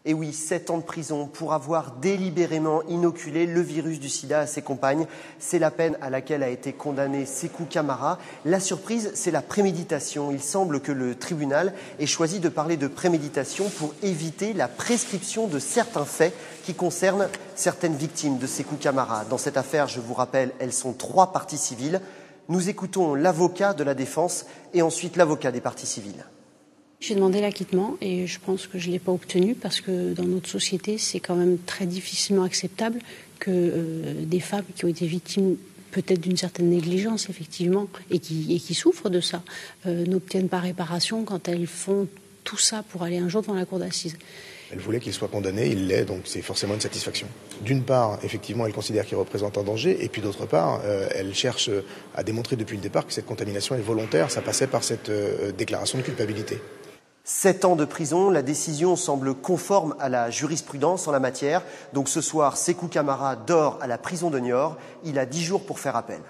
Et oui, 7 ans de prison pour avoir délibérément inoculé le virus du sida à ses compagnes. C'est la peine à laquelle a été condamné Sékou Camara. La surprise, c'est la préméditation. Il semble que le tribunal ait choisi de parler de préméditation pour éviter la prescription de certains faits qui concernent certaines victimes de Sékou Camara. Dans cette affaire, je vous rappelle, elles sont 3 parties civiles. Nous écoutons l'avocat de la défense et ensuite l'avocat des parties civiles. J'ai demandé l'acquittement et je pense que je ne l'ai pas obtenu parce que dans notre société, c'est quand même très difficilement acceptable que des femmes qui ont été victimes peut-être d'une certaine négligence, effectivement, et qui souffrent de ça, n'obtiennent pas réparation quand elles font tout ça pour aller un jour devant la cour d'assises. Elle voulait qu'il soit condamné, il l'est, donc c'est forcément une satisfaction. D'une part, effectivement, elle considère qu'il représente un danger, et puis d'autre part, elle cherche à démontrer depuis le départ que cette contamination est volontaire, ça passait par cette déclaration de culpabilité. 7 ans de prison, la décision semble conforme à la jurisprudence en la matière. Donc ce soir, Sékou Camara dort à la prison de Niort. Il a 10 jours pour faire appel.